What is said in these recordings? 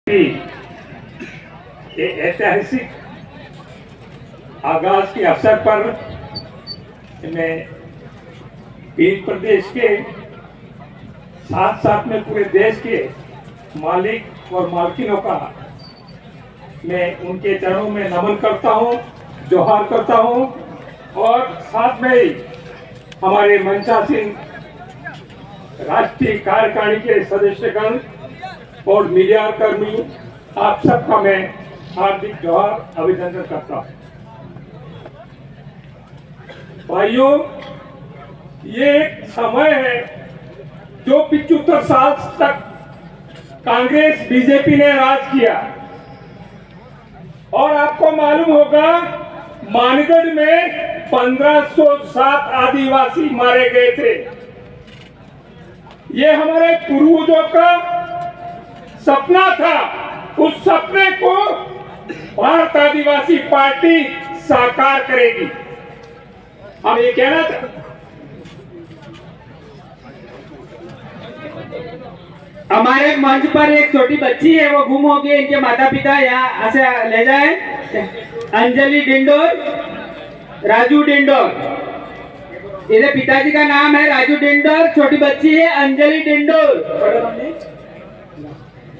ये ऐतिहासिक आगाज के अवसर पर मैं इन प्रदेश के साथ साथ में पूरे देश के मालिक और मालकिनों का मैं उनके चरणों में नमन करता हूं, जोहार करता हूं और साथ में ही हमारे मंचासीन राष्ट्रीय कार्यकारिणी के सदस्यगण और मीडिया कर्मी आप सबका मैं हार्दिक जोहार अभिनंदन करता हूं। भाइयों, ये एक समय है जो 75 साल तक कांग्रेस बीजेपी ने राज किया और आपको मालूम होगा मानगढ़ में 1507 आदिवासी मारे गए थे। ये हमारे पूर्वजों का सपना था। उस सपने को भारत आदिवासी पार्टी साकार करेगी। हम ये कहना हमारे मंच पर एक छोटी बच्ची है, वो गुम हो गई। इनके माता पिता यहाँ से ले जाए। अंजलि डिंडोर, राजू डिंडोर। इनके पिताजी का नाम है राजू डिंडोर, छोटी बच्ची है अंजलि डिंडोर।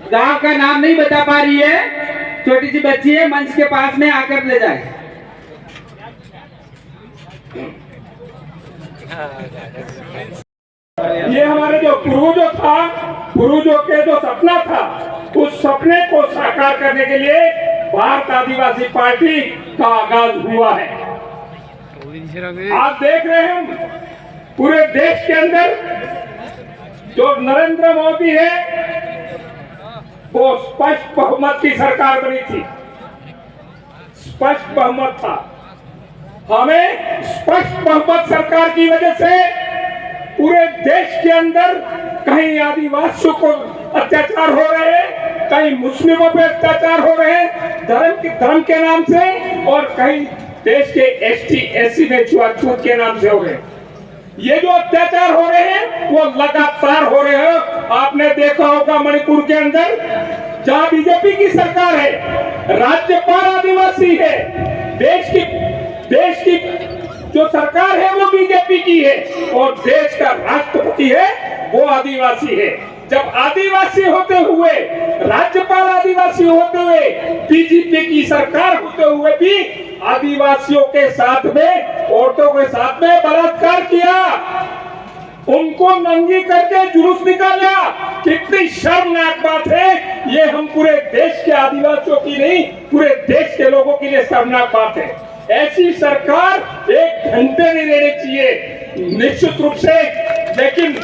गांव का नाम नहीं बता पा रही है, छोटी सी बच्ची है। मंच के पास में आकर ले जाए। ये हमारे जो पूर्वजों के जो सपना था, उस सपने को साकार करने के लिए भारत आदिवासी पार्टी का आगाज हुआ है। आप देख रहे हैं पूरे देश के अंदर जो नरेंद्र मोदी है वो स्पष्ट बहुमत की सरकार बनी थी। स्पष्ट बहुमत था। हमें स्पष्ट बहुमत सरकार की वजह से पूरे देश के अंदर कहीं आदिवासियों को अत्याचार हो रहे हैं, कहीं मुस्लिमों पे अत्याचार हो रहे हैं धर्म के नाम से, और कहीं देश के एसटी एससी में छुआछूत के नाम से हो रहे हैं। ये जो अत्याचार हो रहे हैं वो लगातार हो रहे हैं। आपने देखा होगा मणिपुर के अंदर जहां बीजेपी की सरकार है, राज्यपाल आदिवासी है, देश की जो सरकार है वो बीजेपी की है और देश का राष्ट्रपति है वो आदिवासी है। जब आदिवासी होते हुए, राज्यपाल आदिवासी होते हुए, बीजेपी की सरकार होते हुए भी आदिवासियों के साथ में, औरतों के साथ में बलात्कार किया, उनको नंगी करके जुलूस निकाला, कितनी शर्मनाक बात है। ये हम पूरे देश के आदिवासियों की नहीं, पूरे देश के लोगों के लिए शर्मनाक बात है। ऐसी सरकार एक घंटे नहीं रहनी चाहिए निश्चित रूप से। लेकिन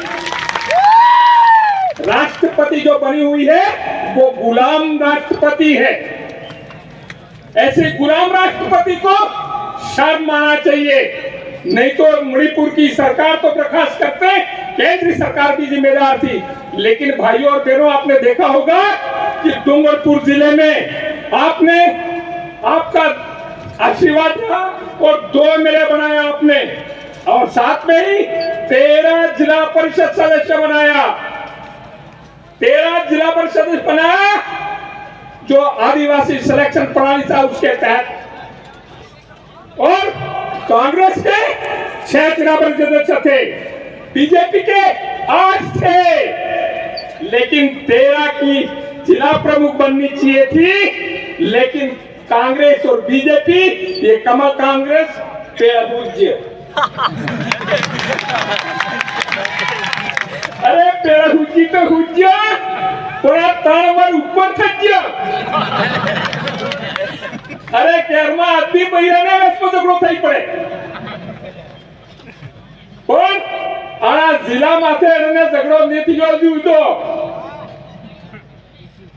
राष्ट्रपति जो बनी हुई है वो गुलाम राष्ट्रपति है। ऐसे गुलाम राष्ट्रपति को शर्म आना चाहिए। नहीं तो मणिपुर की सरकार तो बर्खास्त करते, केंद्र सरकार भी जिम्मेदार थी। लेकिन भाइयों और बहनों, आपने देखा होगा कि डूंगरपुर जिले में आपका आशीर्वाद था और 2 एमएलए बनाया आपने, और साथ में ही 13 जिला परिषद सदस्य बनाया। 13 जिला परिषद बनाया जो आदिवासी सिलेक्शन प्रणाली था उसके तहत, और कांग्रेस के 6 जिला परिषद सदस्य थे, बीजेपी के 8 थे। लेकिन 13 की जिला प्रमुख बननी चाहिए थी, लेकिन कांग्रेस और बीजेपी, ये कमल कांग्रेस पेड़ूज्य। अरे पेड़ूजी तो हुज्य थोड़ा तार ऊपर थज्य। अरे केरमा आदमी बहिराने वेस्पो झगड़ो થઈ પડે પણ આ જિલ્લા માથે એને ઝઘડો નથી જોયું તો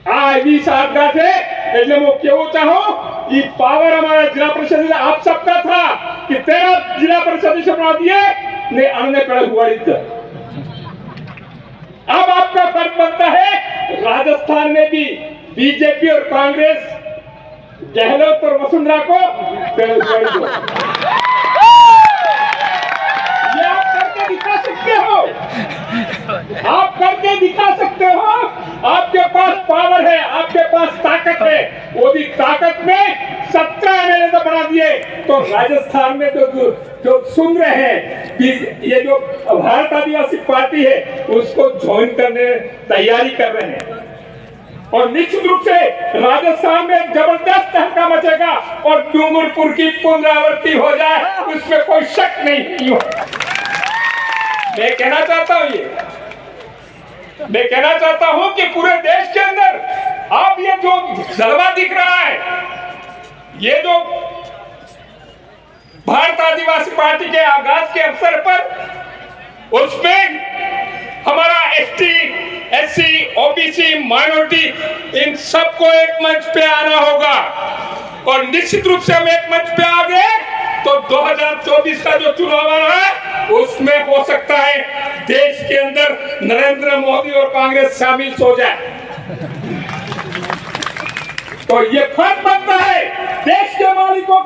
આ એવી સાઠગાંઠ है। એટલે હું કેવું ચાહું कि पावर हमारा जिला परिषद आप सबका था कि 13 जिला परिषद से बना दिए ने अन्य पेड़ हुआ। अब आपका फर्ज बनता है राजस्थान में भी बीजेपी और कांग्रेस, गहलोत और वसुंधरा को पेड़ हुआ दो। ये आप करके दिखा सकते हो, आप करके दिखा सकते हो। आपके पास पावर है, आपके पास ताकत है, वो भी ताकत में 17 एमएलए तो बना दिए। तो राजस्थान में जो सुन रहे हैं कि ये जो भारत आदिवासी पार्टी है उसको ज्वाइन करने तैयारी कर रहे हैं, और निश्चित रूप से राजस्थान में जबरदस्त हंगामा मचेगा और डूंगरपुर की पुनरावृत्ति हो जाए, उसमें कोई शक नहीं हो। मैं कहना चाहता हूं कि पूरे देश के अंदर अब ये जो जलवा दिख रहा है, ये जो भारत आदिवासी पार्टी के आगाज के अवसर पर, उसमें हमारा एसटी, एससी, ओबीसी, माइनॉरिटी, इन सबको एक मंच पे आना होगा। और निश्चित रूप से हम एक मंच पे आ गए तो 2024 का जो चुनाव आ रहा है उसमें हो सकता है देश के अंदर नरेंद्र मोदी और कांग्रेस शामिल हो जाए। तो ये फर्क बनता है देश के मालिकों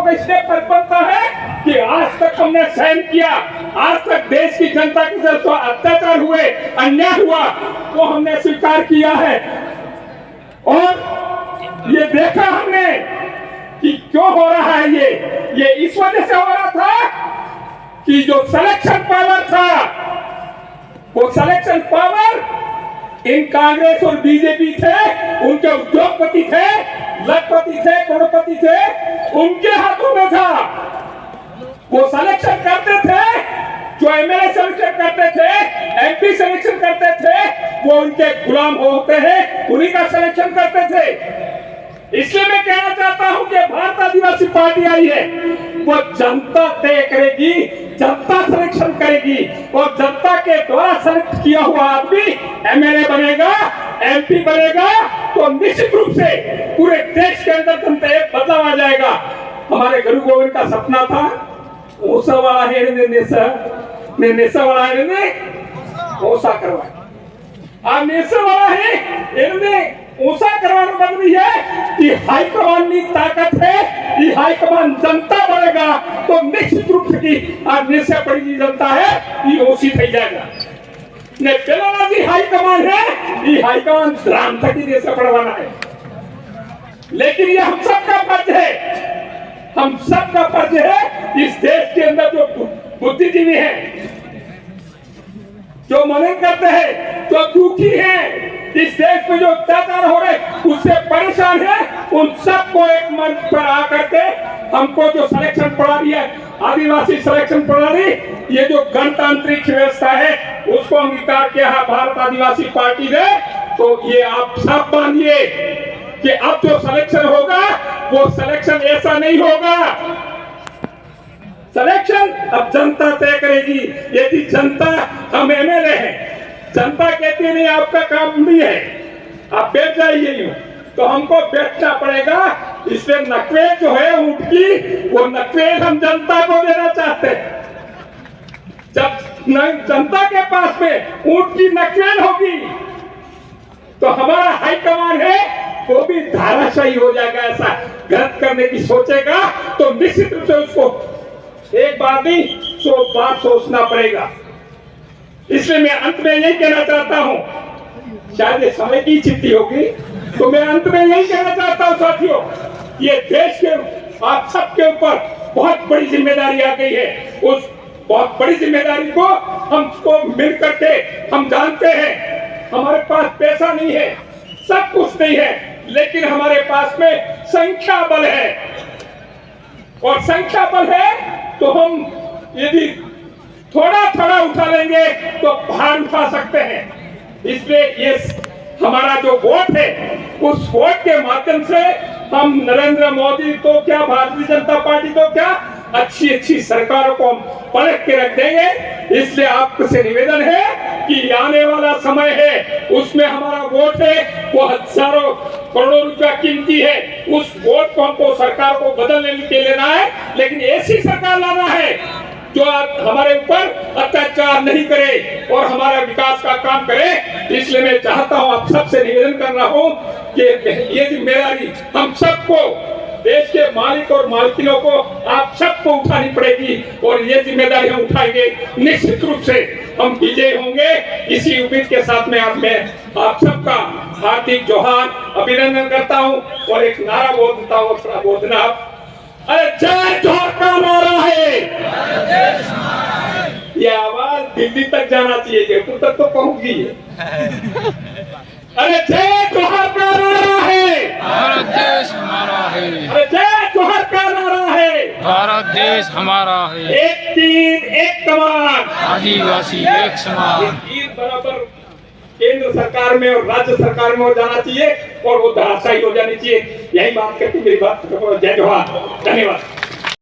को इसलिए फर्क बनता है कि आज तक हमने सहन किया, आज तक देश की जनता के साथ जो अत्याचार हुए, अन्याय हुआ, वो हमने स्वीकार किया है। और ये देखा हमने कि क्यों हो रहा है ये इस वजह से हो रहा था कि जो सिलेक्शन पावर था, वो सिलेक्शन पावर इन कांग्रेस और बीजेपी थे, उनके उद्योगपति थे, लखपति थे, करोड़पति थे, उनके हाथों में था। वो सिलेक्शन करते थे, जो एमएलए सिलेक्शन करते थे, एमपी सिलेक्शन करते थे, वो उनके गुलाम होते हैं, उन्हीं का सिलेक्शन करते थे। इसलिए मैं कहना चाहता हूं कि भारत आदिवासी पार्टी आई है, वो जनता तय करेगी, जनता सिलेक्शन करेगी, और जनता के द्वारा सेलेक्ट किया हुआ आदमी एमएलए बनेगा, एमपी बनेगा, तो निश्चित रूप से पूरे देश के अंदर जनता एक बदलाव आ जाएगा। हमारे गुरु गोविंद का सपना था, ऊसा वाला है नेसा वाला है ने ओसा करवाया, अब नेसा वाला है इन्होंने ऊसा करवाने बदली है कि हाईकमान की ताकत है, ये हाईकमान जनता बनेगा तो निश्चित रूप से की आज नेसा बड़ी जनता है, ये ओसी थी जाएगा। ने पहला जी हाईकमान है, ये हाईकमान राम तक ही नेसा पड़वाना है। लेकिन ये हम सबका फर्ज है, हम सबका फर्ज है। इस देश के अंदर जो बुद्धिजीवी हैं, जो मनन करते हैं, जो दुखी हैं, इस देश में जो अत्याचार हो रहे उससे परेशान है, उन सबको एक मंच पर आकर के हमको जो सिलेक्शन प्रणाली है, आदिवासी सिलेक्शन प्रणाली, ये जो गणतांत्रिक व्यवस्था है, उसको अंगीकार किया है भारत आदिवासी पार्टी ने। तो ये आप सब मानिए कि अब जो सिलेक्शन होगा वो सिलेक्शन ऐसा नहीं होगा, सिलेक्शन अब जनता तय करेगी। यदि जनता, हम एमएलए हैं, जनता कहती नहीं आपका काम नहीं है, आप बैठ जाइए यूं, तो हमको बैठना पड़ेगा। इसलिए नकवेल जो है ऊंट की, वो नकवेल हम जनता को देना चाहते हैं। जब जनता के पास में ऊंट की नकवेल होगी तो हमारा हाईकमान है वो भी धाराशाही हो जाएगा। ऐसा गलत करने की सोचेगा तो निश्चित रूप से उसको एक बार नहीं 100 बार सोचना पड़ेगा। इसलिए मैं अंत में यही कहना चाहता हूं, शायद ये समय की चिट्ठी होगी, तो मैं अंत में यही कहना चाहता हूं साथियों, ये देश के आप सबके ऊपर बहुत बड़ी जिम्मेदारी आ गई है। उस बहुत बड़ी जिम्मेदारी को हमको मिल करके, हम जानते हैं हमारे पास पैसा नहीं है, सब कुछ नहीं है, लेकिन हमारे पास में संख्या बल है, और संख्या बल है तो हम यदि थोड़ा थोड़ा उठा लेंगे तो भार उठा सकते हैं। इसलिए ये हमारा जो वोट है, उस वोट के माध्यम से हम नरेंद्र मोदी तो क्या, भारतीय जनता पार्टी तो क्या, अच्छी अच्छी सरकारों को हम पलट के रख देंगे। इसलिए आपसे निवेदन है कि आने वाला समय है, उसमें हमारा वोट है, वो हजारों करोड़ों रुपया कीमती है। उस वोट को हमको सरकार को बदलने के लेना है, लेकिन ऐसी सरकार लाना है जो हमारे ऊपर अत्याचार नहीं करे और हमारा विकास का काम करे। इसलिए मैं चाहता हूं, आप सबसे निवेदन कर रहा हूं कि ये जिम्मेदारी हम सबको देश के मालिक और मालकिनों को आप सबको उठानी पड़ेगी और ये जिम्मेदारी हम उठाएंगे। निश्चित रूप से हम विजय होंगे, इसी उम्मीद के साथ में आप सबका हार्दिक जोहार अभिनंदन करता हूँ और एक नारा बोलता हूँ, थोड़ा बोलना। अरे जय जोहर का नारा है, ये आवाज दिल्ली तक जाना चाहिए, जयपुर तक तो पहुंच गई है। अरे जय जोहर का नारा है, भारत देश हमारा है, अरे जय जोहर का नारा है, भारत देश हमारा है, एक तीर एक कमान, आदिवासी एक ये समान। तीर बराबर केंद्र सरकार में और राज्य सरकार में हो जाना चाहिए और वो धराशायी हो जानी चाहिए। यही बात करके मेरी बात जय जोहर, धन्यवाद।